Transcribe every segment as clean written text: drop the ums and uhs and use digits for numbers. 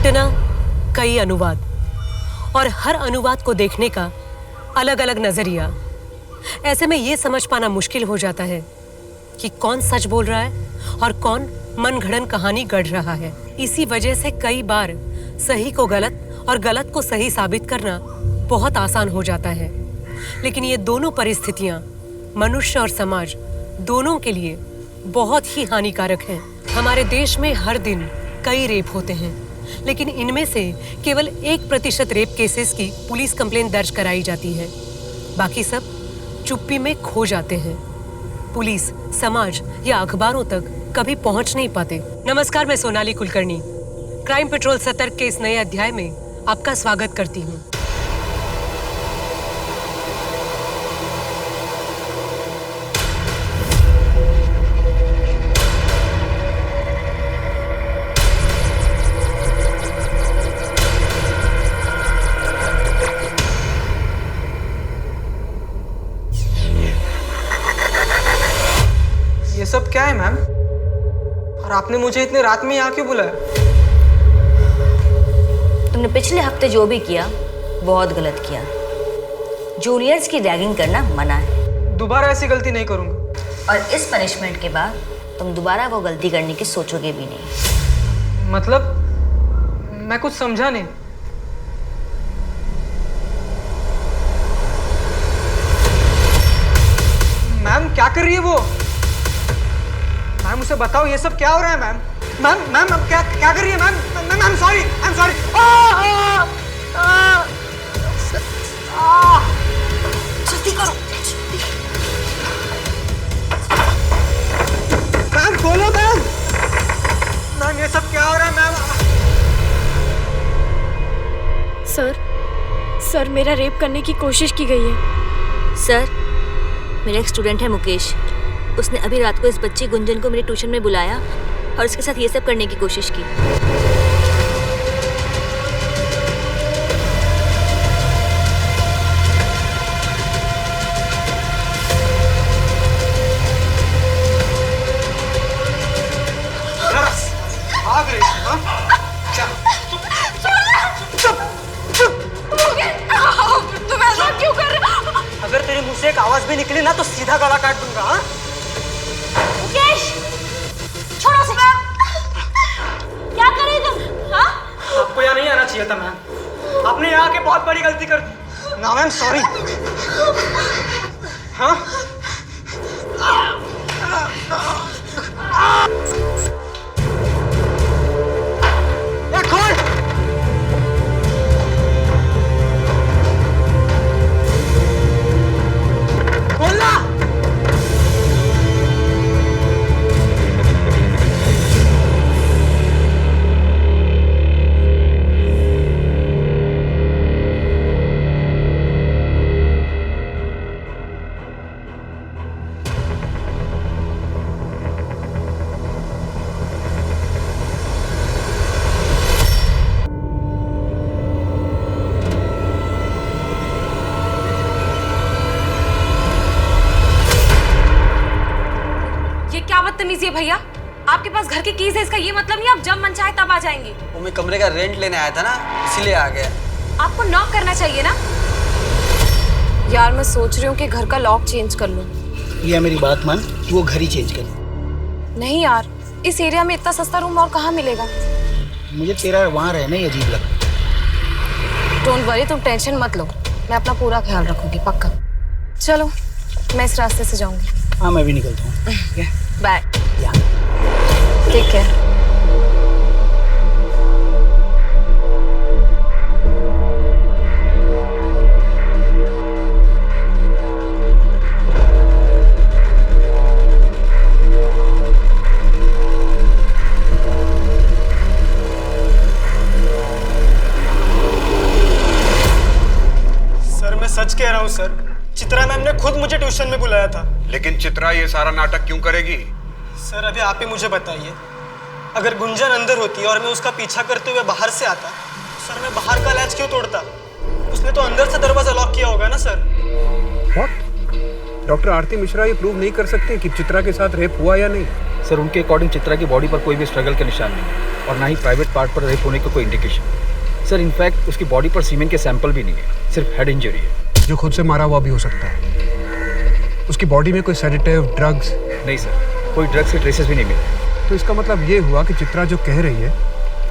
घटना, कई अनुवाद, और हर अनुवाद को देखने का अलग अलग नजरिया। ऐसे में ये समझ पाना मुश्किल हो जाता है कि कौन सच बोल रहा है और कौन मनगढ़ंत कहानी गढ़ रहा है। इसी वजह से कई बार सही को गलत और गलत को सही साबित करना बहुत आसान हो जाता है। लेकिन ये दोनों परिस्थितियां मनुष्य और समाज दोनों के लिए बहुत ही हानिकारक हैं। हमारे देश में हर दिन कई रेप होते हैं, लेकिन इनमें से केवल 1% रेप केसेस की पुलिस कंप्लेंट दर्ज कराई जाती है। बाकी सब चुप्पी में खो जाते हैं। पुलिस, समाज या अखबारों तक कभी पहुंच नहीं पाते। नमस्कार, मैं सोनाली कुलकर्णी क्राइम पेट्रोल सतर्क के इस नए अध्याय में आपका स्वागत करती हूँ। ये सब क्या है मैम? और आपने मुझे इतने रात में यहाँ क्यों बुलाया? तुमने पिछले हफ्ते जो भी किया बहुत गलत किया। जूनियर्स की रैगिंग करना मना है। दोबारा ऐसी गलती नहीं करूँगा। और इस पनिशमेंट के बाद तुम दोबारा वो गलती करने की सोचोगे भी नहीं। मतलब मैं कुछ समझा नहीं। मैम क्या कर रही है वो? मैम उसे बताओ ये सब क्या हो रहा है मैम? मैम मैम मैम क्या कर रही है ma'am? Ma'am I am sorry, I am sorry. जल्दी करो। मैम बोलो मैम। मैम ये सब क्या हो रहा है मैम? सर मेरा रेप करने की कोशिश की गई है। सर, मेरा एक स्टूडेंट है मुकेश। उसने अभी रात को इस बच्ची गुंजन को मेरे ट्यूशन में बुलाया और उसके साथ ये सब करने की कोशिश की। भाग रही है, हाँ? क्या? तुम ऐसा क्यों कर रहे हो? अगर तेरे मुंह से एक आवाज भी निकली ना तो सीधा गला काट दूंगा। हाँ? मुकेश, छोड़ो उसे। क्या कर रही तुम? हाँ? आपको यहाँ नहीं आना चाहिए था मैम। आपने यहाँ आके बहुत बड़ी गलती कर दी। ना मैम सॉरी। हाँ? ये खोल। खोलना। बदतमीजी है भैया। आपके पास घर की कीज है, इसका ये मतलब नहीं आप जब मन चाहे तब आ जाएंगे। वो मैं कमरे का रेंट लेने आया था ना, इसीलिए आ गया। आपको नॉक करना चाहिए ना। यार मैं सोच रही हूँ कि घर का लॉक चेंज कर लूँ। या मेरी बात मान, वो घर ही चेंज कर। नहीं यार, इस एरिया में इतना सस्ता रूम और कहाँ मिलेगा। मुझे तेरा वहाँ रहना ही अजीब लगता। डोंट वरी, तुम टेंशन मत लो, मैं अपना पूरा ख्याल रखूंगी पक्का। चलो मैं इस रास्ते से जाऊंगी। हाँ मैं भी निकलता हूँ। बाय। ठीक है। सर मैं सच कह रहा हूँ सर। चित्रा मैम ने खुद मुझे ट्यूशन में बुलाया था। लेकिन चित्रा ये सारा नाटक क्यों करेगी? सर अभी आप ही मुझे बताइए, अगर गुंजन अंदर होती और मैं उसका पीछा करते हुए बाहर से आता, सर मैं बाहर का लैच क्यों तोड़ता? उसने तो अंदर से दरवाजा लॉक किया होगा ना सर। What? डॉक्टर आरती मिश्रा ये प्रूव नहीं कर सकते कि चित्रा के साथ रेप हुआ या नहीं? सर उनके अकॉर्डिंग चित्रा की बॉडी पर कोई भी स्ट्रगल के निशान नहीं और ना ही प्राइवेट पार्ट पर रेप होने का कोई इंडिकेशन। सर इनफैक्ट उसकी बॉडी पर सीमेन के सैंपल भी नहीं है, सिर्फ हेड इंजरी है। जो खुद से मारा हुआ भी हो सकता है। उसकी बॉडी में कोई सेडेटिव, ड्रग्स? नहीं सर, कोई ड्रग्स के ट्रेसेस भी नहीं मिले। तो इसका मतलब ये हुआ कि चित्रा जो कह रही है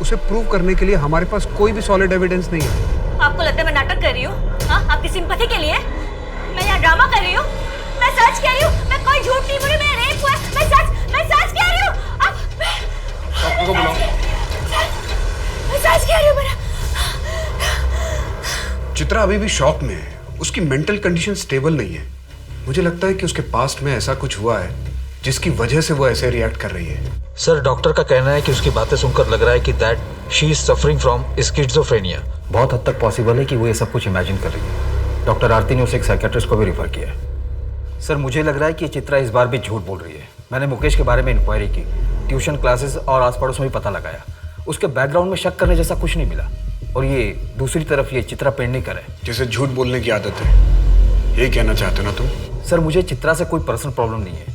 उसे प्रूव करने के लिए हमारे पास कोई भी सॉलिड एविडेंस नहीं है। आपको लगता है मैं नाटक कर रही हूँ? हाँ, आपकी सिंपैथी के लिए मैं यहाँ ड्रामा कर रही हूँ? मैं सच कह रही हूँ, मैं कोई झूठ नहीं बोल रही, मैं रेप हुआ है, मैं सच कह रही हूँ। अब डॉक्टर को बुलाओ। मैं सच कह रही हूँ मेरा। चित्रा अभी भी शॉक में है, उसकी मेंटल कंडीशन स्टेबल नहीं है। मुझे लगता है कि उसके पास्ट में ऐसा कुछ हुआ है जिसकी वजह से वो ऐसे रिएक्ट कर रही है। सर डॉक्टर का कहना है कि उसकी बातें सुनकर लग रहा है कि that she is suffering from schizophrenia. बहुत हद तक पॉसिबल है कि वो ये सब कुछ इमेजिन कर रही है। डॉक्टर आरती ने उसे एक साइकियाट्रिस्ट को भी रेफर किया है। सर मुझे लग रहा है कि चित्रा इस बार भी झूठ बोल रही है। मैंने मुकेश के बारे में इंक्वायरी की, ट्यूशन क्लासेस और आस पड़ोस में भी पता लगाया। उसके बैकग्राउंड में शक करने जैसा कुछ नहीं मिला। और ये दूसरी तरफ ये चित्रा पेडनेकर है जैसे झूठ बोलने की आदत है, यही कहना चाहते हो ना तुम? सर मुझे चित्रा से कोई पर्सनल प्रॉब्लम नहीं है,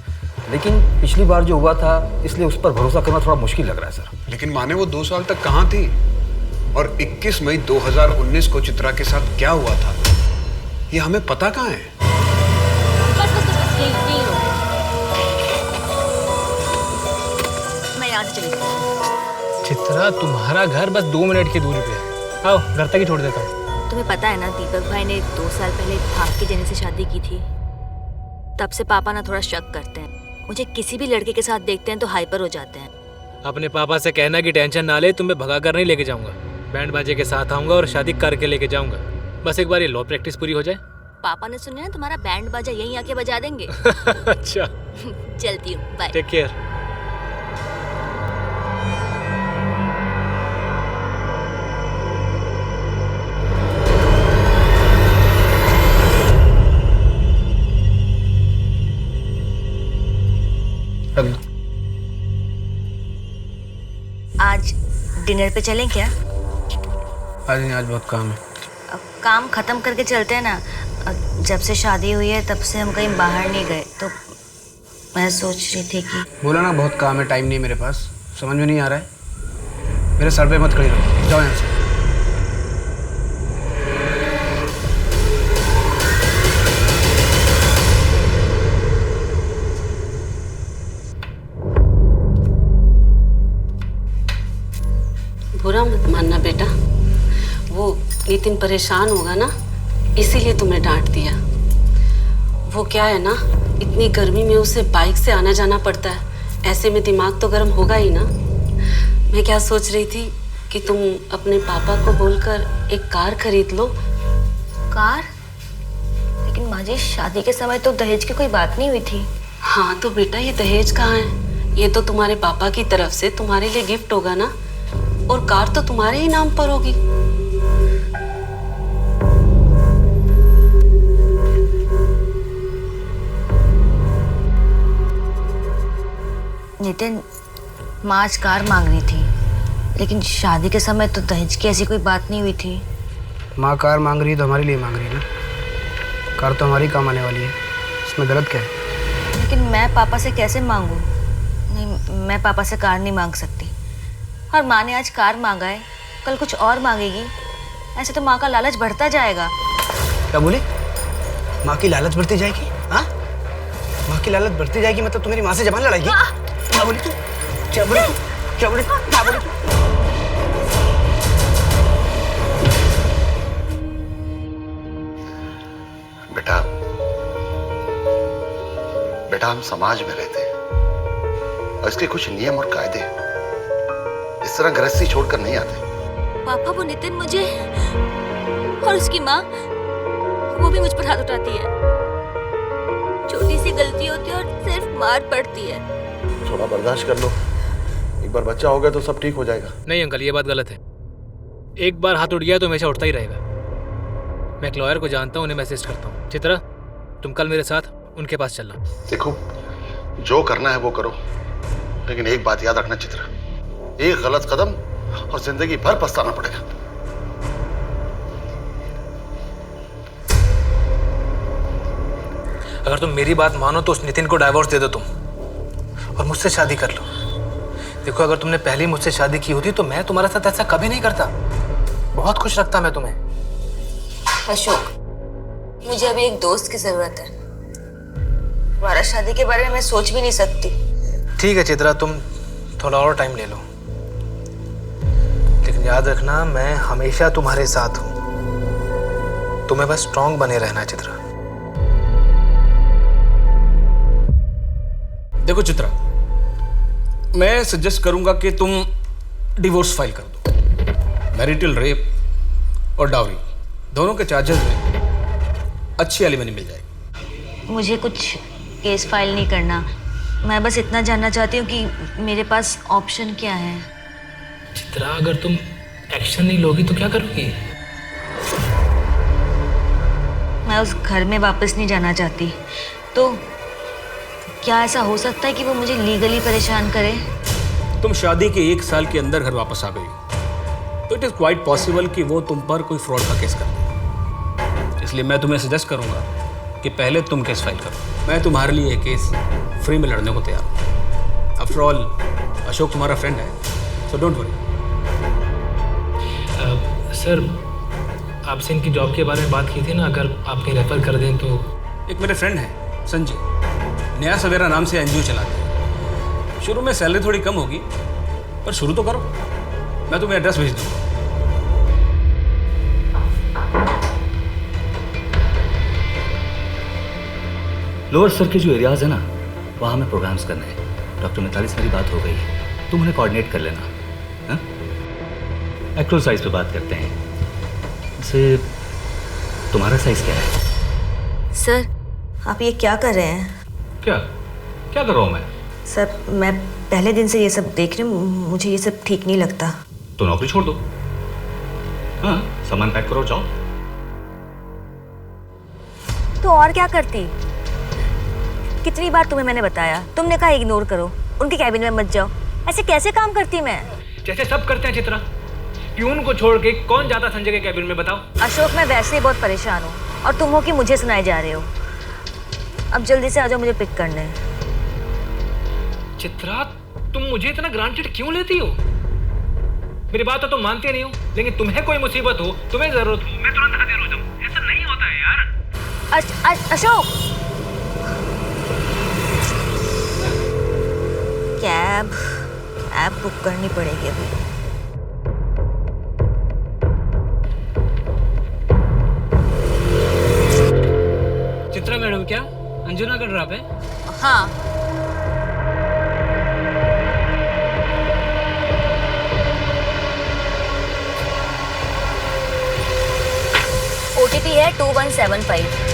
लेकिन पिछली बार जो हुआ था इसलिए उस पर भरोसा करना थोड़ा मुश्किल लग रहा है सर। लेकिन माने वो 2 साल तक कहाँ थी? और 21 मई 2019 को चित्रा के साथ क्या हुआ था ये हमें पता कहाँ है? बस यही हो। मैं यहाँ से चली जाऊँ। चित्रा तुम्हारा घर बस 2 मिनट की दूरी पे है। आओ घर तक ही छोड़ देता हूँ। तुम्हें पता है ना, दीपक भाई ने 2 साल पहले भाग के जेनी से शादी की थी। तब से पापा ना थोड़ा शक करते हैं। मुझे किसी भी लड़के के साथ देखते हैं तो हाइपर हो जाते हैं। अपने पापा से कहना कि टेंशन ना ले, तुम्हें भगा कर नहीं लेके जाऊंगा। बैंड बाजे के साथ आऊंगा और शादी करके लेके जाऊंगा। बस एक बार ये लॉ प्रैक्टिस पूरी हो जाए। पापा ने सुना है तुम्हारा बैंड बाजा यहीं आके बजा देंगे। अच्छा चलती हूँ, बाय। Take care. आज डिनर पे चलें क्या? आज नहीं, आज बहुत काम है। काम खत्म करके चलते हैं ना। जब से शादी हुई है तब से हम कहीं बाहर नहीं गए, तो मैं सोच रही थी कि बोला ना बहुत काम है, टाइम नहीं है मेरे पास। समझ में नहीं आ रहा है? मेरे सर पे मत खड़ी रहो, जाओ यहाँ से। बुरा मत मानना बेटा, वो नितिन परेशान होगा ना, इसीलिए तुम्हें डांट दिया। वो क्या है ना, इतनी गर्मी में उसे बाइक से आना जाना पड़ता है, ऐसे में दिमाग तो गर्म होगा ही ना। मैं क्या सोच रही थी कि तुम अपने पापा को बोलकर एक कार खरीद लो। कार? लेकिन माँ जी, शादी के समय तो दहेज की कोई बात नहीं हुई थी। हाँ तो बेटा, ये दहेज कहाँ है? ये तो तुम्हारे पापा की तरफ से तुम्हारे लिए गिफ्ट होगा ना, और कार तो तुम्हारे ही नाम पर होगी। नितिन, माँ आज कार मांग रही थी, लेकिन शादी के समय तो दहेज की ऐसी कोई बात नहीं हुई थी। माँ कार मांग रही है तो हमारे लिए मांग रही है ना। कार तो हमारी काम आने वाली है, इसमें गलत क्या है? लेकिन मैं पापा से कैसे मांगूं? नहीं, मैं पापा से कार नहीं मांग सकती। और माँ ने आज कार मांगा है, कल कुछ और मांगेगी। ऐसे तो माँ का लालच बढ़ता जाएगा। क्या बोले? माँ की लालच बढ़ती जाएगी? हाँ, माँ की लालच बढ़ती जाएगी मतलब तू मेरी माँ से जबान लड़ाएगी? क्या बोली तू? क्या बोली तू? क्या बोली तू? क्या बोली तू? बेटा हम समाज में रहते हैं और इसके कुछ नियम और कायदे हैं। इस तरह गृहस्थी छोड़कर नहीं आते। पापा, वो नितिन मुझे और उसकी माँ, वो भी मुझ पर हाथ उठाती है। छोटी सी गलती होती है और सिर्फ मार पड़ती है। थोड़ा बर्दाश्त कर लो, एक बार बच्चा हो गया तो सब ठीक हो जाएगा। नहीं अंकल, ये बात गलत है। एक बार हाथ उठ गया तो हमेशा उठता ही रहेगा। मैं एक लॉयर को जानता हूँ, उन्हें मैं असिस्ट करता हूँ। चित्रा, तुम कल मेरे साथ उनके पास चलना। देखो, जो करना है वो करो, लेकिन एक बात याद रखना चित्रा, एक गलत कदम और जिंदगी भर पछताना पड़ेगा। अगर तुम मेरी बात मानो तो उस नितिन को डाइवोर्स दे दो तुम और मुझसे शादी कर लो। देखो, अगर तुमने पहले मुझसे शादी की होती तो मैं तुम्हारे साथ ऐसा कभी नहीं करता। बहुत खुश रखता मैं तुम्हें। अशोक, मुझे अभी एक दोस्त की जरूरत है। दोबारा शादी के बारे में मैं सोच भी नहीं सकती। ठीक है चित्रा, तुम थोड़ा और टाइम ले लो, लेकिन याद रखना मैं हमेशा तुम्हारे साथ हूं। तुम्हें बस स्ट्रांग बने रहना है चित्रा। देखो चित्रा, मैं सजेस्ट करूंगा कि तुम डिवोर्स फाइल कर दो। मैरिटल रेप और डाउरी दोनों के चार्जेस में अच्छी एलिमनी मिल जाएगी। मुझे कुछ केस फाइल नहीं करना। मैं बस इतना जानना चाहती हूँ कि मेरे पास ऑप्शन क्या है। चित्रा, अगर तुम एक्शन नहीं लोगी तो क्या करोगी? मैं उस घर में वापस नहीं जाना चाहती। तो क्या ऐसा हो सकता है कि वो मुझे लीगली परेशान करे? तुम शादी के 1 साल के अंदर घर वापस आ गई तो इट इज़ क्वाइट पॉसिबल कि वो तुम पर कोई फ्रॉड का केस कर दे। इसलिए मैं तुम्हें सजेस्ट करूंगा कि पहले तुम केस फाइल करो। मैं तुम्हारे लिए केस फ्री में लड़ने को तैयार हूँ। आफ्टर ऑल अशोक तुम्हारा फ्रेंड है, सो डोंट वरी। सर, आपसे इनकी जॉब के बारे में बात की थी ना, अगर आप कहीं रेफर कर दें तो। एक मेरे फ्रेंड है संजय, नया सवेरा नाम से एनजीओ चलाते हैं। शुरू में सैलरी थोड़ी कम होगी पर शुरू तो करो। मैं तुम्हें एड्रेस भेज दूँगा। लोअर सर के जो एरियाज है ना, वहाँ हमें प्रोग्राम्स करने हैं। डॉक्टर मिताली से मेरी बात हो गई है, तुम उन्हें कोऑर्डिनेट कर लेना। हाँ, एक्चुअल साइज पे बात करते हैं। वैसे तुम्हारा साइज क्या है? सर, आप ये क्या कर रहे हैं? क्या क्या कर रहा हूँ मैं? सर, मैं पहले दिन से ये सब देख रही हूँ, मुझे ये सब ठीक नहीं लगता। तो नौकरी छोड़ दो। हाँ, सामान पैक करो, जाओ। तो और क्या करती? कितनी बार तुम्हें मैंने बताया, तुमने कहा इग्नोर करो, उनके कैबिन में मत जाओ। ऐसे कैसे काम करती मैं? जैसे सब करते हैं चित्रा। प्यून को छोड़ के कौन जाता संजय के कैबिन में, बताओ? अशोक, मैं वैसे ही बहुत परेशान हूँ और तुम हो कि मुझे सुनाए जा रहे हो। अब जल्दी से आ जाओ, मुझे पिक करने। चित्रा, तुम मुझे इतना ग्रांटेड क्यों लेती हो? मेरी बात तो तुम मानते नहीं हो, लेकिन तुम्हें कोई मुसीबत हो, तुम्हें जरूरत हो, मैं तुरंत हाजिर हो जाऊं। ऐसा नहीं होता है यार। अशोक, कैब बुक करनी पड़ेगी अभी। चित्रा मैडम, क्या अंजुना का ड्रॉप है? हाँ। OTP है 2175।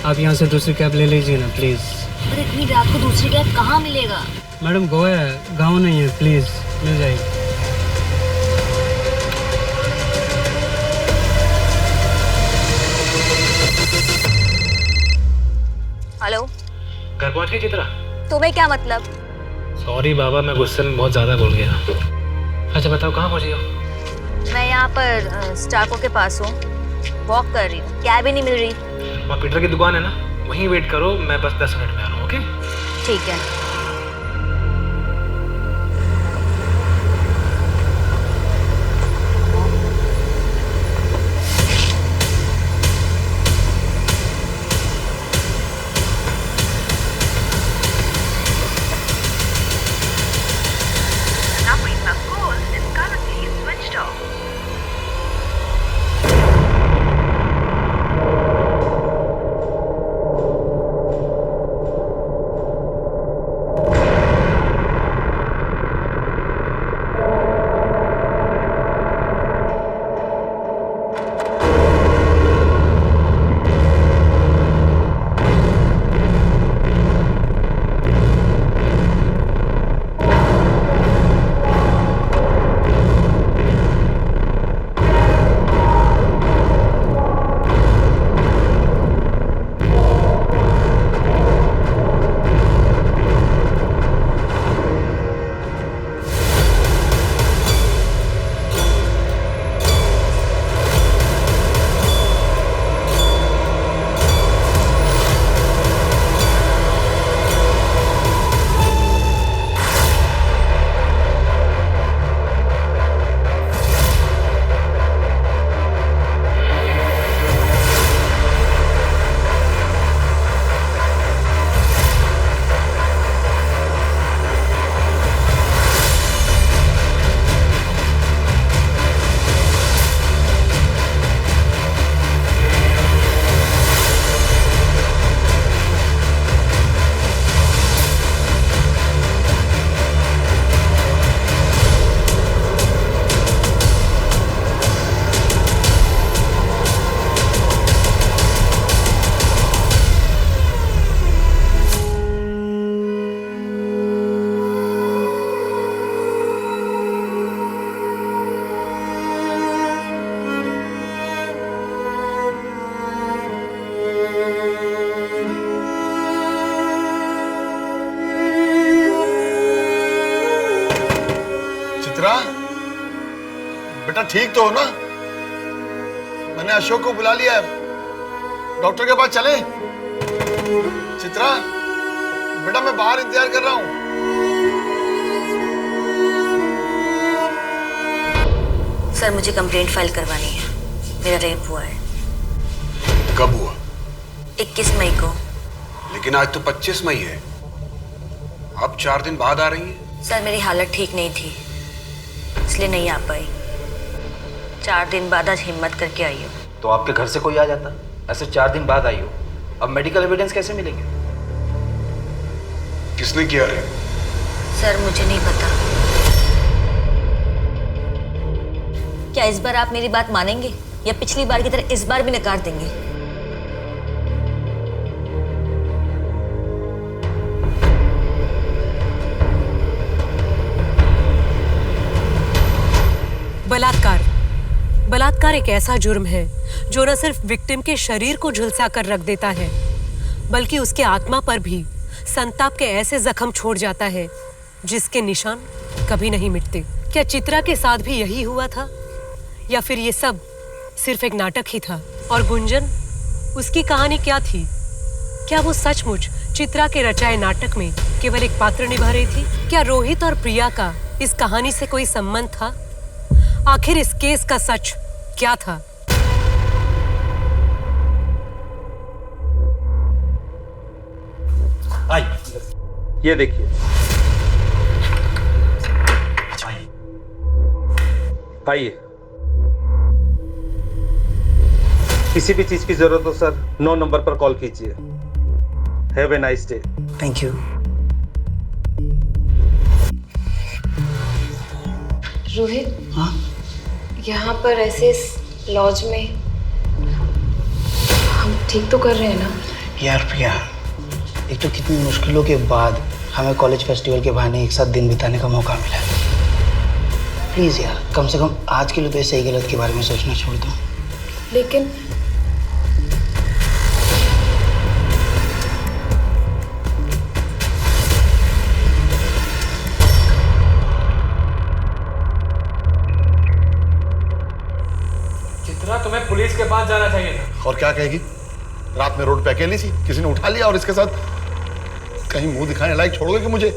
आप यहाँ से दूसरी कैब ले लीजिए ना प्लीज़। पर इतनी रात को दूसरी कैब कहाँ मिलेगा? मैडम, गोवा है, गाँव नहीं है, प्लीज़ मिल जाएगी। हेलो, घर पहुँच गई चित्रा? तुम्हें क्या मतलब? सॉरी बाबा, मैं गुस्से में बहुत ज़्यादा बोल गया। अच्छा बताओ, कहाँ पहुँची हो? मैं यहाँ पर स्टाको के पास हूँ, वॉक कर रही हूँ, कैब ही नहीं मिल रही। वहाँ पीटर की दुकान है ना, वहीं वेट करो, मैं बस 10 मिनट में आ रहा हूँ। ओके? ठीक है। चित्रा, बेटा ठीक तो हो ना? मैंने अशोक को बुला लिया है, डॉक्टर के पास चले? चित्रा बेटा, मैं बाहर इंतजार कर रहा हूं। सर मुझे कंप्लेंट फाइल करवानी है, मेरा रेप हुआ है। कब हुआ? 21 मई को। लेकिन आज तो 25 मई है, अब 4 दिन बाद आ रही है। सर मेरी हालत ठीक नहीं थी, इसलिए नहीं आ पाई। 4 दिन बाद आज हिम्मत करके आई हूँ। तो आपके घर से कोई आ जाता? ऐसे 4 दिन बाद आई हो, अब मेडिकल एविडेंस कैसे मिलेंगे? किसने किया है? सर मुझे नहीं पता। क्या इस बार आप मेरी बात मानेंगे या पिछली बार की तरह इस बार भी नकार देंगे? बलात्कार। बलात्कार एक ऐसा जुर्म है जो न सिर्फ विक्टिम के शरीर को झुलसा कर रख देता है, बल्कि उसके आत्मा पर भी संताप के ऐसे जख्म छोड़ जाता है जिसके निशान कभी नहीं मिटते। क्या चित्रा के साथ भी यही हुआ था, या फिर ये सब सिर्फ एक नाटक ही था? और गुंजन, उसकी कहानी क्या थी? क्या वो सचमुच चित्रा के रचाए नाटक में केवल एक पात्र निभा रही थी? क्या रोहित और प्रिया का इस कहानी से कोई संबंध था? आखिर इस केस का सच क्या था? आइए, ये देखिए। आइए, किसी भी चीज की जरूरत हो सर 9 नंबर पर कॉल कीजिए। Have a nice day. Thank you. Rohit, हाँ? यहाँ पर ऐसे इस लॉज में हम ठीक तो कर रहे हैं ना? यार प्रिया, एक तो कितनी मुश्किलों के बाद हमें कॉलेज फेस्टिवल के बहाने एक साथ दिन बिताने का मौका मिला। प्लीज़ यार, कम से कम आज के लिए तो सही गलत के बारे में सोचना छोड़ दो। लेकिन चित्रा, तुम्हें पुलिस के पास जाना चाहिए था। और क्या कहेगी? रात में रोड पे अकेली सी, किसी ने उठा लिया और इसके साथ कहीं मुंह दिखाने लायक छोड़ोगे कि मुझे?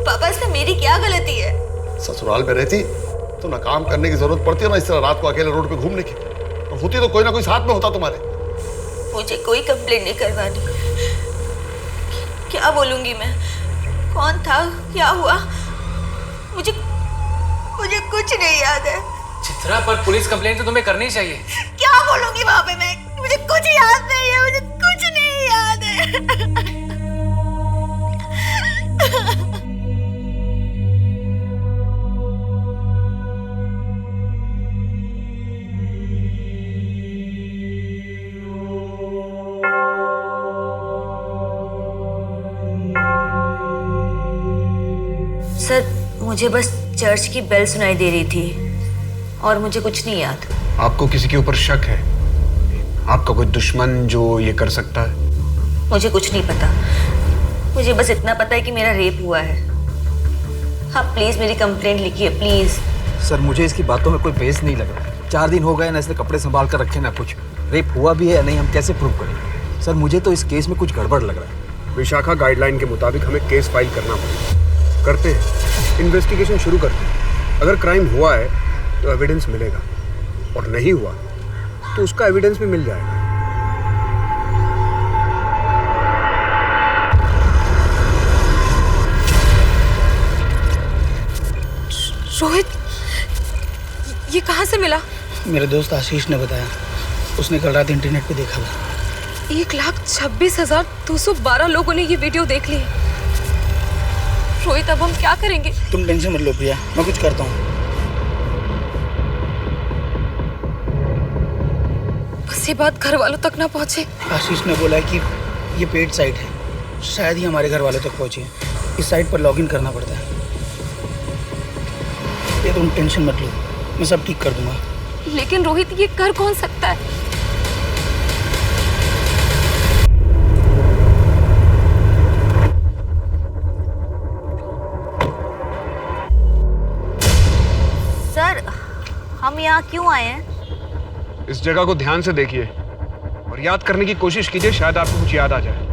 पापा, इसमें मेरी क्या गलती है? ससुराल में रहती तो ना काम करने की जरूरत पड़ती है ना इस तरह रात को अकेले रोड पे घूमने की, और होती तो कोई ना कोई साथ में होता तुम्हारे। मुझे कोई कंप्लेंट नहीं करवानी। क्या बोलूंगी मैं? कौन था, क्या हुआ, मुझे कुछ नहीं याद है। चित्रा, पर पुलिस कंप्लेंट तो तुम्हें करनी चाहिए। क्या बोलूंगी वहां पे मैं? मुझे कुछ याद नहीं है, मुझे कुछ नहीं याद है। सर, मुझे बस चर्च की बेल सुनाई दे रही थी और मुझे कुछ नहीं याद। आपको किसी के ऊपर शक है? आपका कोई दुश्मन जो ये कर सकता है? मुझे कुछ नहीं पता, मुझे बस इतना पता है कि मेरा रेप हुआ है। आप प्लीज मेरी कंप्लेंट लिखिए, प्लीज। सर मुझे इसकी बातों में कोई बेस नहीं लग रहा। 4 दिन हो गए ना, इसने कपड़े संभाल कर रखे ना कुछ। रेप हुआ भी है या नहीं, हम कैसे प्रूव करें? सर मुझे तो इस केस में कुछ गड़बड़ लग रहा है। विशाखा गाइडलाइन के मुताबिक हमें केस फाइल करना पड़ेगा। करते हैं, इन्वेस्टिगेशन शुरू करते हैं। अगर क्राइम हुआ है तो एविडेंस मिलेगा, और नहीं हुआ तो उसका एविडेंस भी मिल जाएगा। रोहित, ये कहाँ से मिला? मेरे दोस्त आशीष ने बताया, उसने कल रात इंटरनेट पे देखा था। 1,26,212 लोगों ने ये वीडियो देख ली। रोहित, अब हम क्या करेंगे? तुम टेंशन मत लो प्रिया, मैं कुछ करता हूँ। बस ये बात घर वालों तक ना पहुँचे। आशीष ने बोला है कि ये पेड साइट है, शायद ही हमारे घर वालों तक पहुँचे। इस साइट पर लॉगिन करना पड़ता है। ये तुम टेंशन मत लो, मैं सब ठीक कर दूंगा। लेकिन रोहित, ये कर कौन सकता है? हम यहाँ क्यों आए हैं? इस जगह को ध्यान से देखिए और याद करने की कोशिश कीजिए, शायद आपको कुछ याद आ जाए।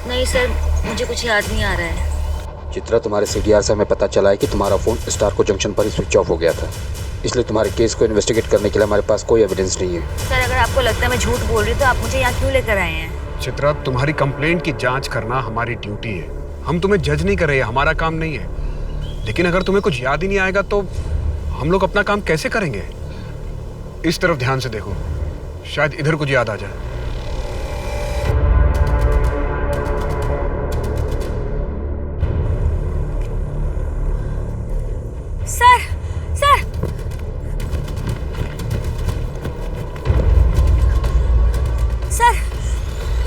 नहीं सर, मुझे कुछ याद नहीं आ रहा है। चित्रा, तुम्हारे सीडीआर से हमें पता चला है कि तुम्हारा फोन स्टारको जंक्शन पर ही स्विच ऑफ हो गया था, इसलिए तुम्हारे केस को इन्वेस्टिगेट करने के लिए हमारे पास कोई एविडेंस नहीं है। सर, अगर आपको लगता है मैं झूठ बोल रही हूँ तो आप मुझे यहाँ क्यों लेकर आए हैं? चित्रा, तुम्हारी कंप्लेंट की जांच करना हमारी ड्यूटी है। हम तुम्हें जज नहीं कर रहे हैं, हमारा काम नहीं है। लेकिन अगर तुम्हें कुछ याद ही नहीं आएगा तो हम लोग अपना काम कैसे करेंगे? इस तरफ ध्यान से देखो, शायद इधर कुछ याद आ जाए। सर, सर, सर,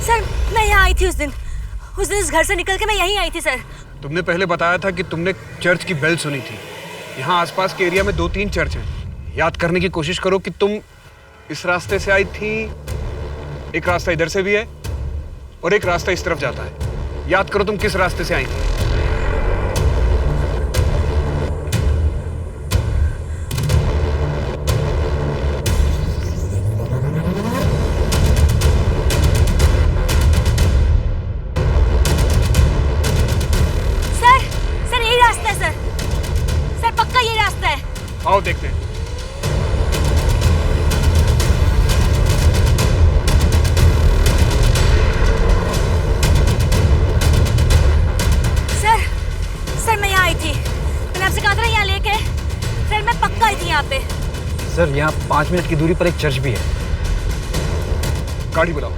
सर, मैं यहाँ आई थी उस दिन इस घर से निकल के मैं यहीं आई थी सर। तुमने पहले बताया था कि तुमने चर्च की बेल सुनी थी। यहाँ आसपास के एरिया में 2-3 चर्च हैं। याद करने की कोशिश करो कि तुम इस रास्ते से आई थी, एक रास्ता इधर से भी है और एक रास्ता इस तरफ जाता है। याद करो तुम किस रास्ते से आई थी। आओ देखते हैं। सर, मैं यहाँ आई थी। मैंने आपसे कहा था यहाँ लेके। सर, मैं पक्का आई थी यहाँ पे। सर, यहाँ 5 मिनट की दूरी पर एक चर्च भी है। गाड़ी बुलाओ।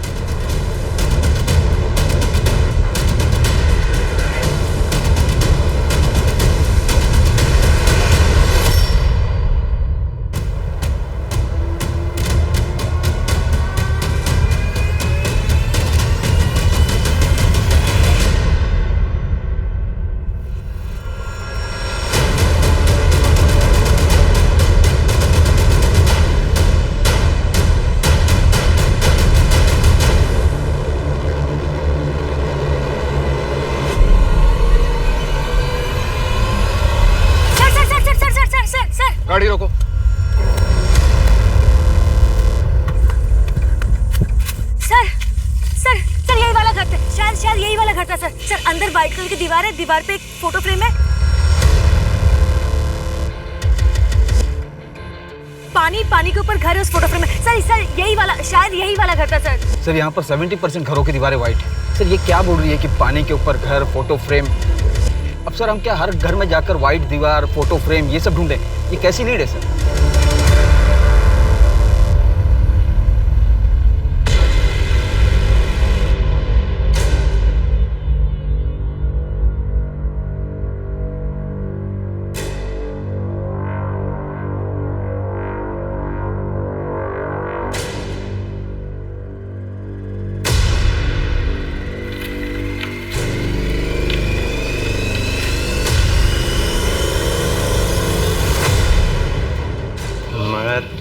गाड़ी रोको। सर, यही वाला घर था। शायद यही वाला घर था सर। सर, अंदर व्हाइट कलर की दीवार है, दीवार पे एक फोटो फ्रेम है। पानी के ऊपर घर है उस फोटो फ्रेम में। सर, यही वाला, शायद यही वाला घर था सर। सर, यहाँ पर 70% घरों की दीवारें व्हाइट है। सर, ये क्या बोल रही है कि पानी के ऊपर घर, फोटो फ्रेम? अब सर, हम क्या हर घर में जाकर व्हाइट दीवार, फोटो फ्रेम ये सब ढूंढें? ये कैसी नीड है सर?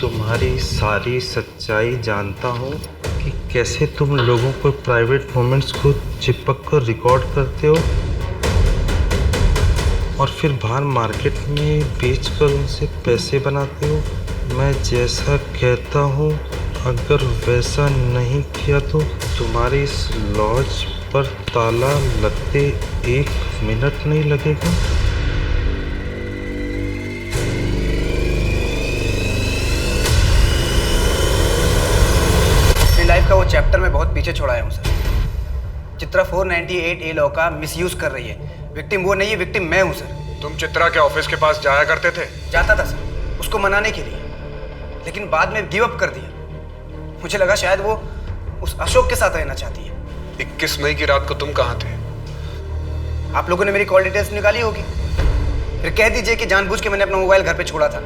तुम्हारी सारी सच्चाई जानता हूँ कि कैसे तुम लोगों को प्राइवेट मोमेंट्स को चिपक कर रिकॉर्ड करते हो और फिर बाहर मार्केट में बेचकर उनसे पैसे बनाते हो। मैं जैसा कहता हूँ अगर वैसा नहीं किया तो तुम्हारी इस लॉज पर ताला लगते 1 मिनट नहीं लगेगा। लाइफ का वो चैप्टर मैं बहुत पीछे छोड़ाया हूँ सर। चित्रा 498A लॉ का मिसयूज कर रही है। विक्टिम वो नहीं है, विक्टिम मैं हूँ सर। तुम चित्रा के ऑफिस के पास जाया करते थे? जाता था सर, उसको मनाने के लिए, लेकिन बाद में गिव अप कर दिया। मुझे लगा शायद वो उस अशोक के साथ रहना चाहती है। 21 मई की रात को तुम कहाँ थे? आप लोगों ने मेरी कॉल डिटेल्स निकाली होगी। फिर कह दीजिए कि जानबूझ के मैंने अपना मोबाइल घर पे छोड़ा था।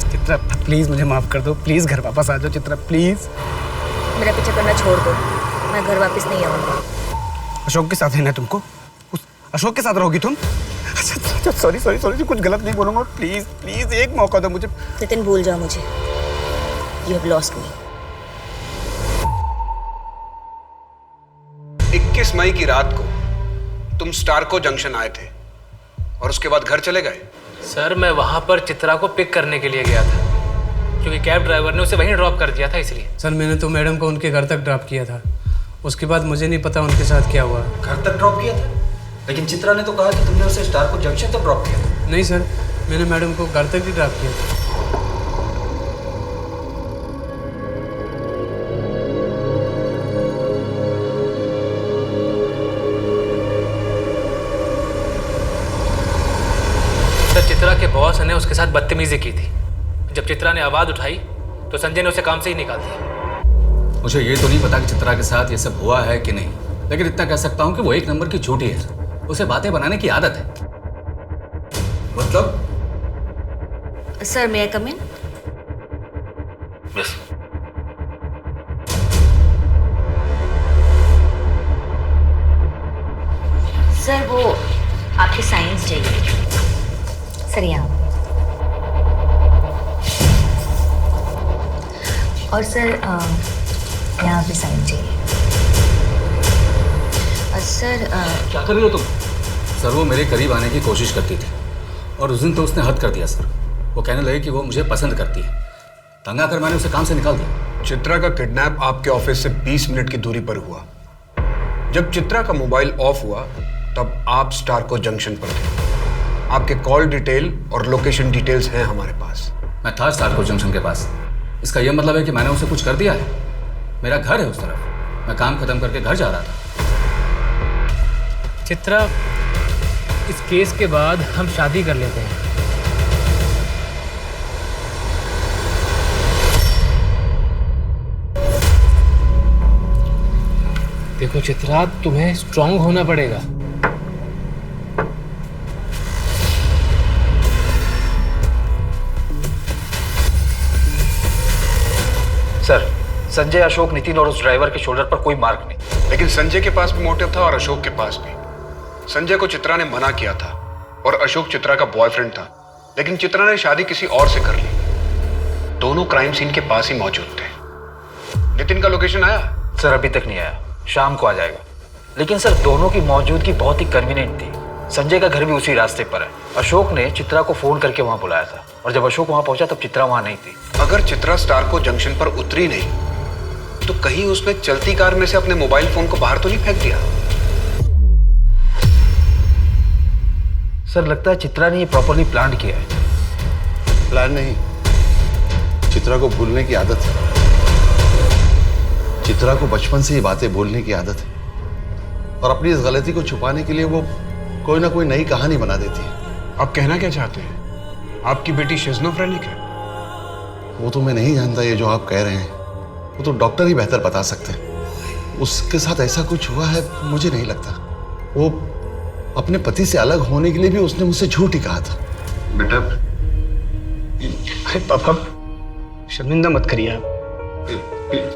चित्रा प्लीज मुझे माफ कर दो, प्लीज घर वापस आ जाओ चित्रा, प्लीज। मेरा पीछे करना छोड़ दो, मैं घर वापस नहीं आऊंगा। अशोक के साथ रहना है तुमको? अशोक के साथ रहोगी तुम? अच्छा सॉरी सॉरी सॉरी, कुछ गलत नहीं बोलूंगा, प्लीज प्लीज एक मौका दो मुझे। नितिन भूल जाओ मुझे, यू हैव लॉस्ट मी। 21 मई की रात को तुम स्टारको जंक्शन आए थे और उसके बाद घर चले गए। सर मैं वहाँ पर चित्रा को पिक करने के लिए गया था, क्योंकि कैब ड्राइवर ने उसे वहीं ड्रॉप कर दिया था इसलिए। सर मैंने तो मैडम को उनके घर तक ड्रॉप किया था, उसके बाद मुझे नहीं पता उनके साथ क्या हुआ। घर तक ड्रॉप किया था? लेकिन चित्रा ने तो कहा कि तुमने उसे स्टारको जंक्शन तक ड्रॉप किया था। नहीं सर, मैंने मैडम को घर तक ही ड्रॉप किया था। सर चित्रा के बॉस ने उसके साथ बदतमीजी की थी। जब चित्रा ने आवाज़ उठाई तो संजय ने उसे काम से ही निकाल दिया। मुझे ये तो नहीं पता कि चित्रा के साथ ये सब हुआ है कि नहीं, लेकिन इतना कह सकता हूँ कि वो एक नंबर की झूठी है। उसे बातें बनाने की आदत है। मतलब? सर मे आई कम इन? यस। सर वो आपके साइंस चाहिए। सर यहाँ। और सर यहाँ पे साइन चाहिए। सर क्या कर रही हो तुम? सर वो मेरे करीब आने की कोशिश करती थी और उस दिन तो उसने हद कर दिया सर। वो कहने लगी कि वो मुझे पसंद करती है। तंग आकर मैंने उसे काम से निकाल दिया। चित्रा का किडनैप आपके ऑफिस से 20 मिनट की दूरी पर हुआ। जब चित्रा का मोबाइल ऑफ हुआ तब आप स्टारको जंक्शन पर थे। आपके कॉल डिटेल और लोकेशन डिटेल्स हैं हमारे पास। मैं था स्टारको जंक्शन के पास। इसका यह मतलब है कि मैंने उसे कुछ कर दिया है? मेरा घर है उस तरफ, मैं काम खत्म करके घर जा रहा था। चित्रा, इस केस के बाद हम शादी कर लेते हैं। देखो चित्रा, तुम्हें स्ट्रांग होना पड़ेगा। सर, संजय, अशोक, नितिन और उस ड्राइवर के शोल्डर पर कोई मार्क नहीं। लेकिन संजय के पास भी मोटिव था और अशोक के पास भी। संजय को चित्रा ने मना किया था और अशोक चित्रा का बॉयफ्रेंड था, लेकिन चित्रा ने शादी किसी और से कर ली। दोनों क्राइम सीन के पास ही मौजूद थे। नितिन का लोकेशन आया? सर अभी तक नहीं आया, शाम को आ जाएगा। लेकिन सर दोनों की मौजूदगी बहुत ही कन्वीनियंट थी। संजय का घर भी उसी रास्ते पर है। अशोक ने चित्रा को फोन करके वहां बुलाया था और जब अशोक वहां पहुंचा तब चित्रा वहां नहीं थी। अगर चित्रा स्टारको जंक्शन पर उतरी नहीं तो कहीं उसने चलती कार में से अपने मोबाइल फोन को बाहर तो नहीं फेंक दिया? सर लगता है चित्रा ने ये प्रॉपर्ली प्लान किया है। प्लान नहीं, चित्रा को भूलने की आदत है। चित्रा को बचपन से ही बातें बोलने की आदत है और अपनी इस गलती को छुपाने के लिए वो कोई ना कोई नई कहानी बना देती है। आप कहना क्या चाहते हैं? आपकी बेटी शिज़ोफ्रेनिक है? वो तो मैं नहीं जानता, ये जो आप कह रहे हैं वो तो डॉक्टर ही बेहतर बता सकते हैं। उसके साथ ऐसा कुछ हुआ है मुझे नहीं लगता। वो अपने पति से अलग होने के लिए भी उसने मुझसे झूठ ही कहा था। बेटा, अरे पापा शर्मिंदा मत करिए आप।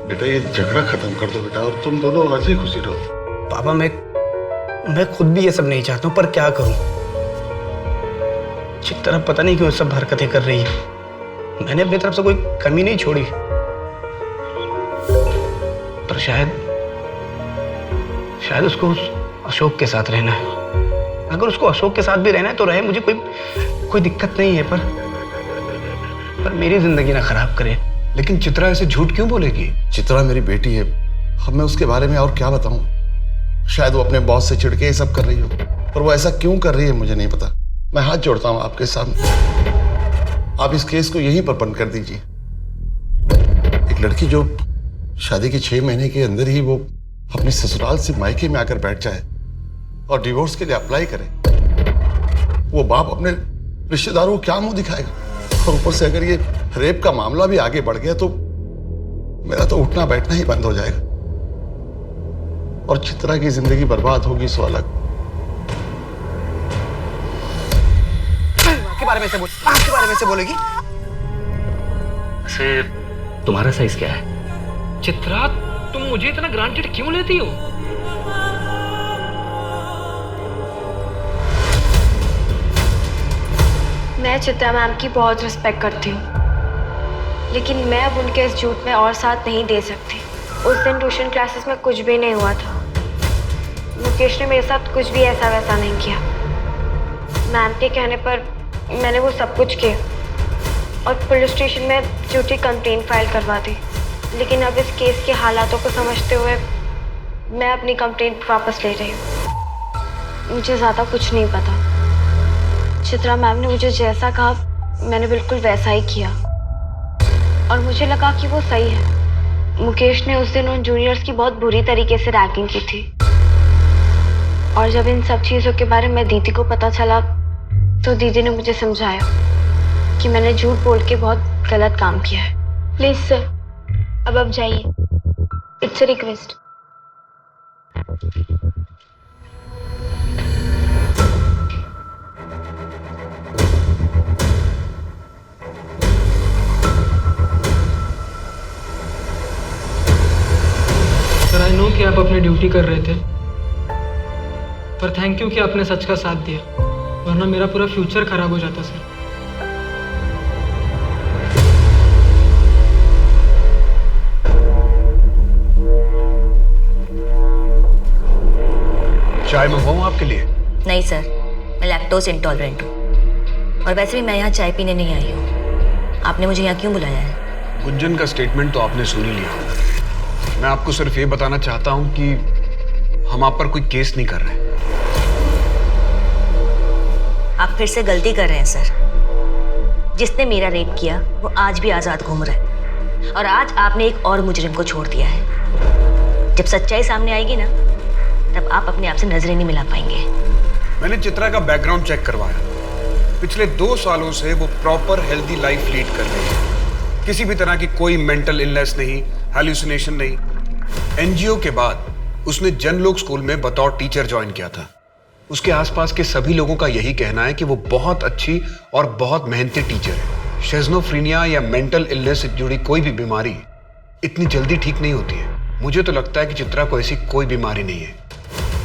बेटा ये झगड़ा खत्म कर दो बेटा और तुम दोनों हंसी खुशी रहो। पापा मैं खुद भी ये सब नहीं चाहता हूँ, पर क्या करूँ। चित्रा पता नहीं क्यों सब हरकतें कर रही है। मैंने अपनी तरफ से कोई कमी नहीं छोड़ी, पर शायद उसको उस अशोक के साथ रहना है। अगर उसको अशोक के साथ भी रहना है तो रहे, मुझे कोई दिक्कत नहीं है, पर मेरी जिंदगी ना खराब करे। लेकिन चित्रा ऐसे झूठ क्यों बोलेगी? चित्रा मेरी बेटी है, अब मैं उसके बारे में और क्या बताऊं। शायद वो अपने बॉस से चिढ़ के ये सब कर रही हो, पर वो ऐसा क्यों कर रही है मुझे नहीं पता। मैं हाथ जोड़ता हूं आपके सामने, आप इस केस को यहीं पर बंद कर दीजिए। एक लड़की जो शादी के 6 महीने के अंदर ही वो अपने ससुराल से मायके में आकर बैठ जाए और डिवोर्स के लिए अप्लाई करे, वो बाप अपने रिश्तेदारों को क्या मुंह दिखाएगा? और ऊपर से अगर ये रेप का मामला भी आगे बढ़ गया तो मेरा तो उठना बैठना ही बंद हो जाएगा और चित्रा की जिंदगी बर्बाद होगी सो अलग। आपके बारे में से बोलेगी? वैसे तुम्हारा साइज क्या है? चित्रा, तुम मुझे इतना ग्रांटेड क्यों लेती हो? मैं चित्रा मैम की बहुत रिस्पेक्ट करती हूँ, लेकिन मैं अब उनके इस झूठ में और साथ नहीं दे सकती। उस दिन ट्यूशन क्लासेस में कुछ भी नहीं हुआ था। मुकेश ने मेरे साथ कुछ भी ऐसा वैसा नहीं किया। मैम के कहने पर मैंने वो सब कुछ किया और पुलिस स्टेशन में झूठी कंप्लेंट फाइल करवा दी। लेकिन अब इस केस के हालातों को समझते हुए मैं अपनी कंप्लेंट वापस ले रही हूँ। मुझे ज़्यादा कुछ नहीं पता। चित्रा मैम ने मुझे जैसा कहा मैंने बिल्कुल वैसा ही किया और मुझे लगा कि वो सही है। मुकेश ने उस दिन उन जूनियर्स की बहुत बुरी तरीके से रैगिंग की थी और जब इन सब चीज़ों के बारे में दीदी को पता चला तो दीदी ने मुझे समझाया कि मैंने झूठ बोल के बहुत गलत काम किया है। प्लीज़ सर, अब आप जाइए। It's a request. Sir, I know कि आप अपनी ड्यूटी कर रहे थे, पर थैंक यू कि आपने सच का साथ दिया, वरना मेरा पूरा फ्यूचर खराब हो जाता सर। चाय मंगवाऊं आपके लिए? नहीं सर, मैं लैक्टोज इंटॉलरेंट हूँ और वैसे भी मैं यहाँ चाय पीने नहीं आई हूँ। आपने मुझे यहाँ क्यों बुलाया है? गुंजन का स्टेटमेंट तो आपने सुन ही लिया। मैं आपको सिर्फ ये बताना चाहता हूँ कि हम आप पर कोई केस नहीं कर रहे। आप फिर से गलती कर रहे हैं सर। जिसने मेरा रेप किया वो आज भी आज़ाद घूम रहा है और आज आपने एक और मुजरिम को छोड़ दिया है। जब सच्चाई सामने आएगी ना, तब आप अपने आप से नजरें नहीं मिला पाएंगे। मैंने चित्रा का बैकग्राउंड चेक करवाया। पिछले 2 सालों से वो प्रॉपर हेल्दी लाइफ लीड कर रही है। किसी भी तरह की कोई मेंटल इलनेस नहीं, हैलुसिनेशन नहीं। एनजीओ के बाद उसने जनलोक स्कूल में बतौर टीचर ज्वाइन किया था। उसके आसपास के सभी लोगों का यही कहना है कि वो बहुत अच्छी और बहुत मेहनती टीचर है। शिज़ोफ्रेनिया या मेंटल इलनेस से जुड़ी कोई भी बीमारी इतनी जल्दी ठीक नहीं होती है। मुझे तो लगता है कि चित्रा को ऐसी कोई बीमारी नहीं है,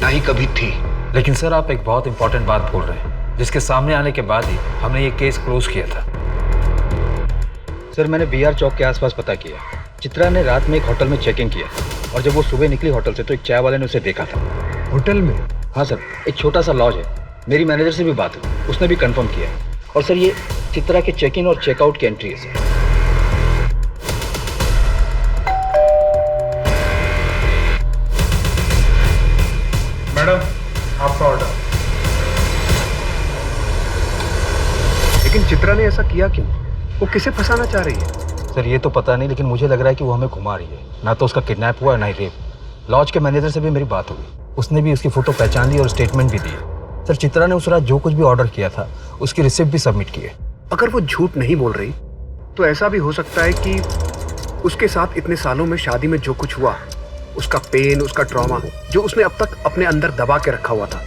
ना ही कभी थी। लेकिन सर, आप एक बहुत इंपॉर्टेंट बात बोल रहे हैं, जिसके सामने आने के बाद ही हमने ये केस क्लोज किया था। सर, मैंने बीआर चौक के आसपास पता किया। चित्रा ने रात में एक होटल में चेकिंग किया और जब वो सुबह निकली होटल से तो एक चाय वाले ने उसे देखा था। होटल में? हाँ सर, एक छोटा सा लॉज है। मेरी मैनेजर से भी बात हुई, उसने भी कंफर्म किया। और सर, ये चित्रा के चेक इन और चेकआउट की एंट्री है सर। मैडम, आपका ऑर्डर। लेकिन चित्रा ने ऐसा किया क्यों? वो किसे फंसाना चाह रही है? सर, ये तो पता नहीं, लेकिन मुझे लग रहा है कि वो हमें घुमा रही है। ना तो उसका किडनैप हुआ है, ना ही रेप। लॉज के मैनेजर से भी मेरी बात हुई, उसने भी उसकी फोटो पहचान ली और स्टेटमेंट भी दी। सर, चित्रा ने उस रात जो कुछ भी ऑर्डर किया था उसकी रिसिप्ट भी सबमिट की है। अगर वो झूठ नहीं बोल रही तो ऐसा भी हो सकता है कि उसके साथ इतने सालों में शादी में जो कुछ हुआ, उसका पेन, उसका ट्रॉमा जो उसने अब तक अपने अंदर दबा के रखा हुआ था,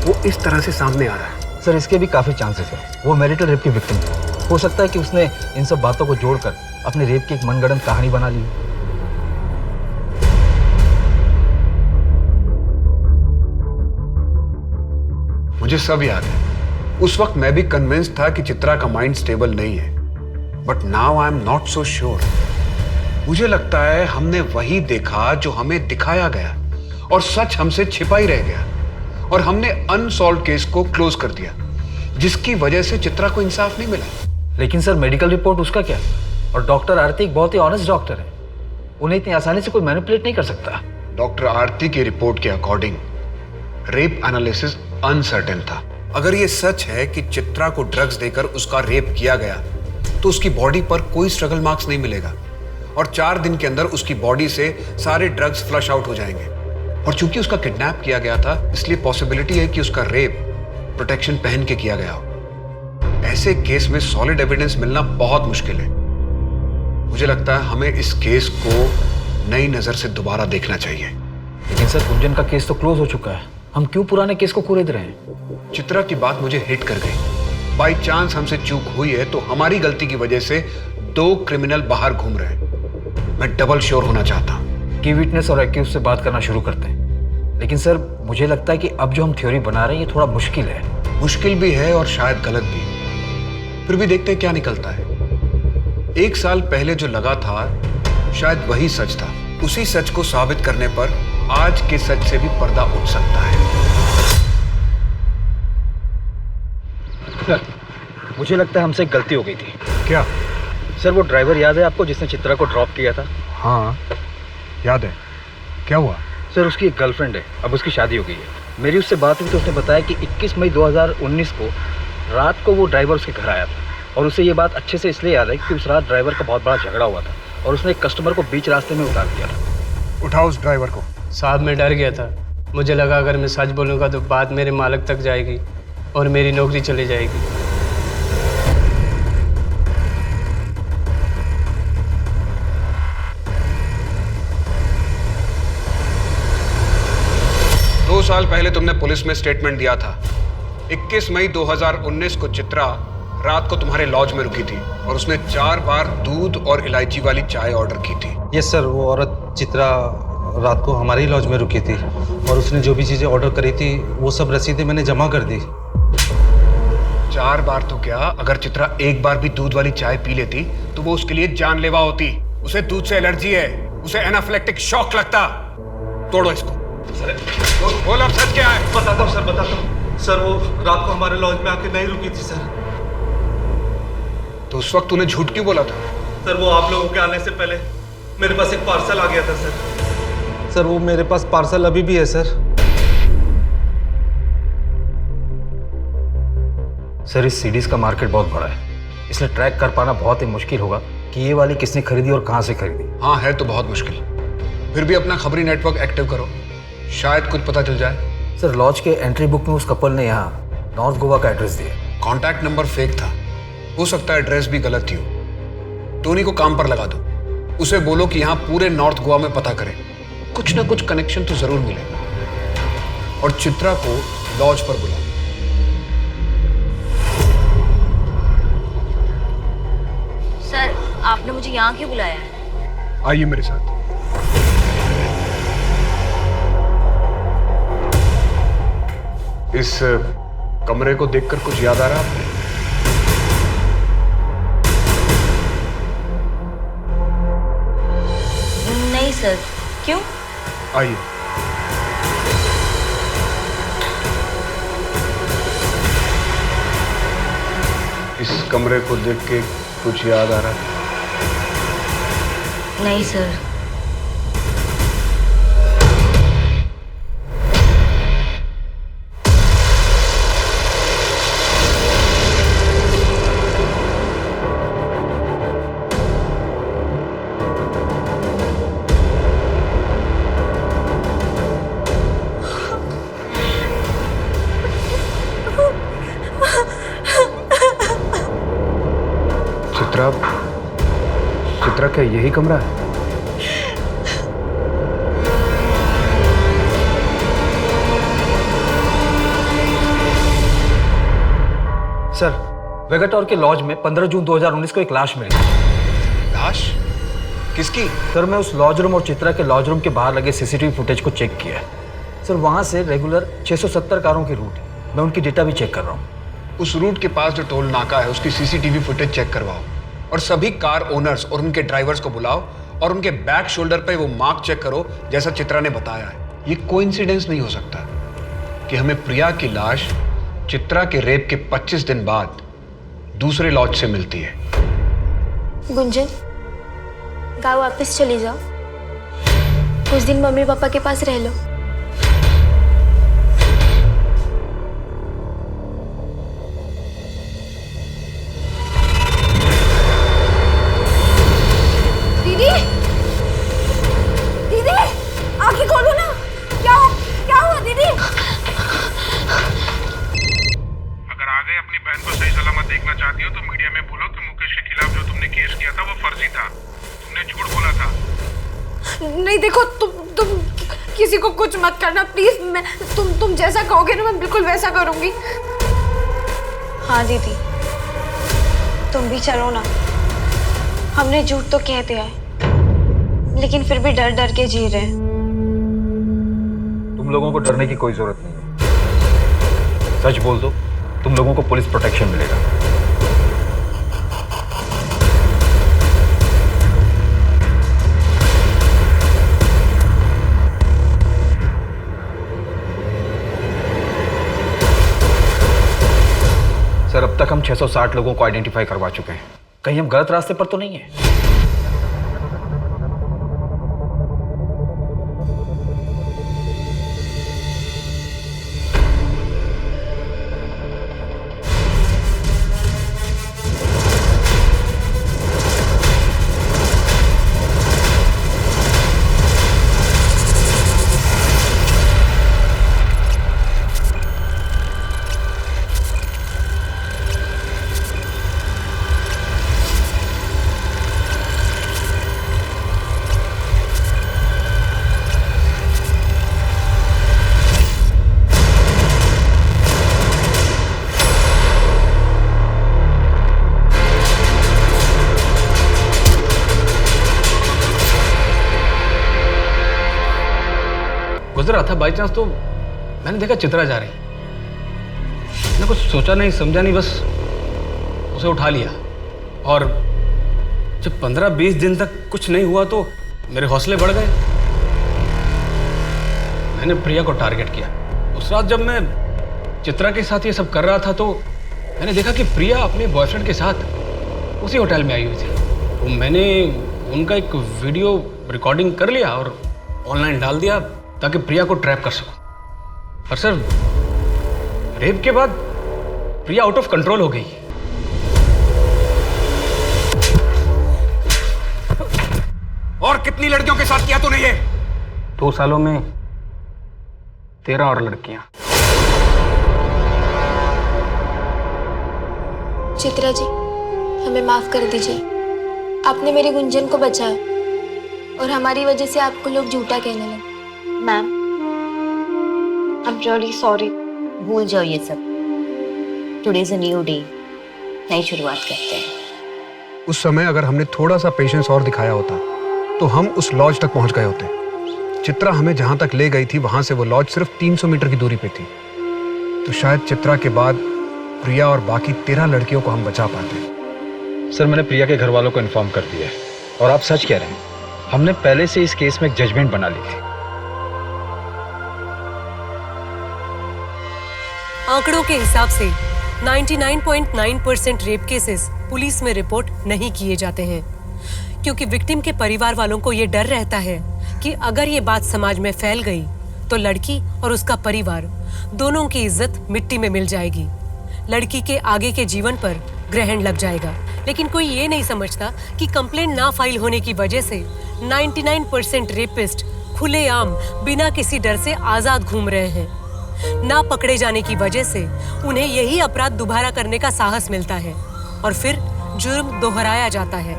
वो इस तरह से सामने आ रहा है। सर, इसके भी काफ़ी चांसेस है। वो मैरिटल रेप की विक्टिम थी। हो सकता है कि उसने इन सब बातों को जोड़कर अपने रेप की एक मनगढ़ंत कहानी बना ली। मुझे सब याद है। उस वक्त मैं भी कन्विंस था कि चित्रा का माइंड स्टेबल नहीं है, but now I am not so sure. मुझे लगता है हमने वही देखा जो हमें दिखाया गया और सच हमसे छिपा ही रह गया और हमने अनसॉल्व केस को क्लोज कर दिया, जिसकी वजह से चित्रा को इंसाफ नहीं मिला। लेकिन सर, मेडिकल रिपोर्ट उसका क्या? और डॉक्टर आरती एक बहुत ही ऑनेस्ट डॉक्टर है, उन्हें इतनी आसानी से कोई मैनिपुलेट नहीं कर सकता। डॉक्टर आरती की रिपोर्ट के अकॉर्डिंग रेप एनालिसिस अनसर्टेन था। अगर ये सच है कि चित्रा को ड्रग्स देकर उसका रेप किया गया तो उसकी बॉडी पर कोई स्ट्रगल मार्क्स नहीं मिलेगा और 4 दिन के अंदर उसकी बॉडी से सारे ड्रग्स फ्लश आउट हो जाएंगे। और चूंकि उसका किडनैप किया गया था, इसलिए पॉसिबिलिटी है कि उसका रेप प्रोटेक्शन पहन के किया गया हो। ऐसे केस में सॉलिड एविडेंस मिलना बहुत मुश्किल है। मुझे लगता है हमें इस केस को नई नजर से दोबारा देखना चाहिए। लेकिन सर, गुंजन का केस तो क्लोज हो चुका है, हम क्यों पुराने केस को कुरेद रहे हैं? चित्रा की बात मुझे हिट कर गई। बाई चांस हमसे चूक हुई है तो हमारी गलती की वजह से 2 क्रिमिनल बाहर घूम रहे हैं। मैं डबल श्योर होना चाहता हूं। की विटनेस और एक्यूज से बात करना शुरू करते हैं। लेकिन सर, मुझे लगता है कि अब जो हम थ्योरी बना रहे हैं ये थोड़ा मुश्किल है। मुश्किल भी है और शायद गलत भी। फिर भी देखते हैं क्या निकलता है। 1 साल पहले जो लगा था शायद वही सच था। उसी सच को साबित करने पर आज के सच से भी पर्दा उठ सकता है। सर, मुझे लगता है हमसे एक गलती हो गई थी। क्या? सर, वो ड्राइवर याद है आपको जिसने चित्रा को ड्रॉप किया था? हाँ याद है। क्या हुआ? सर, उसकी एक गर्लफ्रेंड है, अब उसकी शादी हो गई है। मेरी उससे बात हुई तो उसने बताया कि 21 मई 2019 को रात को वो ड्राइवर उसके घर आया था और उसे ये बात अच्छे से इसलिए याद है कि उस रात ड्राइवर का बहुत बड़ा झगड़ा हुआ था और उसने एक कस्टमर को बीच रास्ते में उतार दिया था। उठाओ उस ड्राइवर को। साहब, मैं डर गया था। मुझे लगा अगर मैं सच बोलूँगा तो बात मेरे मालिक तक जाएगी और मेरी नौकरी चली जाएगी। दो साल पहले तुमने पुलिस में स्टेटमेंट दिया था। 21 मई 2019 को चित्रा रात को तुम्हारे लॉज में रुकी थी और उसने 4 बार दूध और इलायची वाली चाय ऑर्डर की थी। यस सर, वो औरत चित्रा रात को हमारे ही लॉज में रुकी थी और उसने जो भी चीज़ें ऑर्डर करी थी वो सब रसीदें मैंने जमा कर दी। 4 बार तो क्या, अगर चित्रा एक बार भी दूध वाली चाय पी लेती तो वो उसके लिए जानलेवा होती। उसे दूध से एलर्जी है, उसे एनाफिलेक्टिक शॉक लगता। तोड़ो इसको। बोल अब सच क्या है? बताता हूँ सर, बताता हूँ सर। वो रात को हमारे लॉज में आके नहीं रुकी थी सर। तो उस वक्त तूने झूठ क्यों बोला था? सर, वो आप लोगों के आने से पहले मेरे पास एक पार्सल आ गया था सर। सर, वो मेरे पास पार्सल अभी भी है सर। सर, इस सीडीज का मार्केट बहुत बड़ा है, इसलिए ट्रैक कर पाना बहुत ही मुश्किल होगा कि ये वाली किसने खरीदी और कहाँ से खरीदी। हाँ, है तो बहुत मुश्किल। फिर भी अपना खबरी नेटवर्क एक्टिव करो, शायद कुछ पता चल जाए। सर, लॉज के एंट्री बुक में उस कपल ने यहाँ नॉर्थ गोवा का एड्रेस दिया। कॉन्टैक्ट नंबर फेक था, हो सकता है एड्रेस भी गलत ही हो। टोनी को काम पर लगा दो, उसे बोलो कि यहाँ पूरे नॉर्थ गोवा में पता करे, कुछ ना कुछ कनेक्शन तो जरूर मिलेगा। और चित्रा को लॉज पर बुलाओ। सर, आपने मुझे यहाँ क्यों बुलाया है? आइए मेरे साथ। इस कमरे को देखकर कुछ याद आ रहा है आपको? नहीं सर, क्यों? आइए। इस कमरे को देख के कुछ याद आ रहा है? नहीं सर। चित्रा, क्या यही कमरा है? सर, वेगाटोर के लॉज में 15 जून 2019 को एक लाश मिली। लाश? किसकी? सर, मैं उस लॉज रूम और चित्रा के लॉज रूम के बाहर लगे सीसीटीवी फुटेज को चेक किया। सर, वहां से रेगुलर 670 कारों की रूट है। मैं उनकी डेटा भी चेक कर रहा हूँ। उस रूट के पास जो टोल नाका है उसकी सीसीटीवी फुटेज चेक करवाओ और सभी कार ओनर्स और उनके ड्राइवर्स को बुलाओ और उनके बैक शोल्डर पे वो मार्क चेक करो जैसा चित्रा ने बताया है। ये कोइंसिडेंस नहीं हो सकता कि हमें प्रिया की लाश चित्रा के रेप के 25 दिन बाद दूसरे लॉज से मिलती है। गुंजन, गाँव वापस चली जाओ, कुछ दिन मम्मी पापा के पास रह लो। दीदी, दीदी, आंखें खोलो ना। क्या हुआ दीदी? अगर आगे अपनी बहन को सही सलामत देखना चाहती हो तो मीडिया में बोलो कि मुकेश के खिलाफ जो तुमने केस किया था वो फर्जी था, तुमने झूठ बोला था। नहीं, देखो, तुम किसी को कुछ मत करना प्लीज। मैं तुम जैसा कहोगे ना मैं बिल्कुल वैसा करूंगी। हाँ दीदी, तुम भी चलो ना। हमने झूठ तो कह दिया है, लेकिन फिर भी डर डर के जी रहे हैं। तुम लोगों को डरने की कोई जरूरत नहीं है। सच बोल दो, तुम लोगों को पुलिस प्रोटेक्शन मिलेगा। अब तक हम 660 लोगों को आइडेंटिफाई करवा चुके हैं। कहीं हम गलत रास्ते पर तो नहीं है? गुजर रहा था बाई चांस तो मैंने देखा चित्रा जा रही। मैंने कुछ सोचा नहीं समझा नहीं, बस उसे उठा लिया। और जब 15-20 दिन तक कुछ नहीं हुआ तो मेरे हौसले बढ़ गए। मैंने प्रिया को टारगेट किया। उस रात जब मैं चित्रा के साथ ये सब कर रहा था तो मैंने देखा कि प्रिया अपने बॉयफ्रेंड के साथ उसी होटल में आई हुई थी। तो मैंने उनका एक वीडियो रिकॉर्डिंग कर लिया और ऑनलाइन डाल दिया ताकि प्रिया को ट्रैप कर सकूं। पर सर, रेप के बाद प्रिया आउट ऑफ कंट्रोल हो गई। और कितनी लड़कियों के साथ किया तूने ये? 2 सालों में 13 और लड़कियां। चित्रा जी, हमें माफ कर दीजिए। आपने मेरी गुंजन को बचाया और हमारी वजह से आपको लोग झूठा कहने लगे। Ma'am, I am really sorry. भूल जाओ ये सब। Today is a new day. नई शुरुआत करते हैं। उस समय अगर हमने थोड़ा सा पेशेंस और दिखाया होता तो हम उस लॉज तक पहुंच गए होते। चित्रा हमें जहां तक ले गई थी वहां से वो लॉज सिर्फ 300 मीटर की दूरी पे थी। तो शायद चित्रा के बाद प्रिया और बाकी 13 लड़कियों को हम बचा पाते। सर, मैंने प्रिया के घर वालों को इन्फॉर्म कर दिया है और आप सच कह रहे हैं, हमने पहले से इस केस में एक जजमेंट बना ली थी। आंकड़ों के हिसाब से 99.9% रेप केसेस पुलिस में रिपोर्ट नहीं किए जाते हैं, क्योंकि विक्टिम के परिवार वालों को ये डर रहता है कि अगर ये बात समाज में फैल गई तो लड़की और उसका परिवार दोनों की इज्जत मिट्टी में मिल जाएगी। लड़की के आगे के जीवन पर ग्रहण लग जाएगा। लेकिन कोई ये नहीं समझता कि कंप्लेंट ना फाइल होने की वजह से 99% रेपिस्ट खुलेआम बिना किसी डर से आजाद घूम रहे हैं। ना पकड़े जाने की वजह से उन्हें यही अपराध दोबारा करने का साहस मिलता है और फिर जुर्म दोहराया जाता है,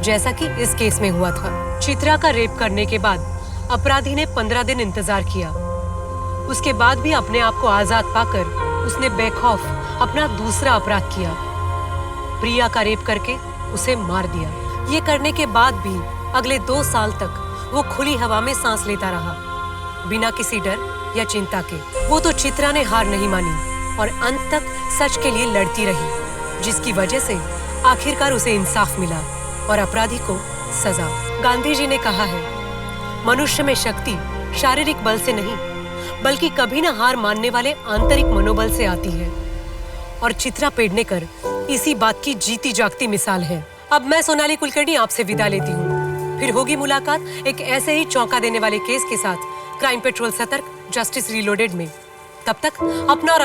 जैसा कि इस केस में हुआ था। चित्रा का रेप करने के बाद अपराधी ने 15 दिन इंतजार किया। उसके बाद भी अपने आप को आजाद पाकर उसने बेखौफ अपना दूसरा अपराध किया, प्रिया का रेप करके उसे मार दिया। ये करने के बाद भी अगले 2 साल तक वो खुली हवा में सांस लेता रहा, बिना किसी डर या चिंता के। वो तो चित्रा ने हार नहीं मानी और अंत तक सच के लिए लड़ती रही, जिसकी वजह से आखिरकार उसे इंसाफ मिला और अपराधी को सजा। गांधी जी ने कहा है, मनुष्य में शक्ति शारीरिक बल से नहीं बल्कि कभी न हार मानने वाले आंतरिक मनोबल से आती है। और चित्रा पेडनेकर इसी बात की जीती जागती मिसाल है। अब मैं सोनाली कुलकर्णी आपसे विदा लेती हूँ। फिर होगी मुलाकात एक ऐसे ही चौंका देने वाले केस के साथ क्राइम पेट्रोल सतर्क, जस्टिस रीलोडेड में। तब तक अपना और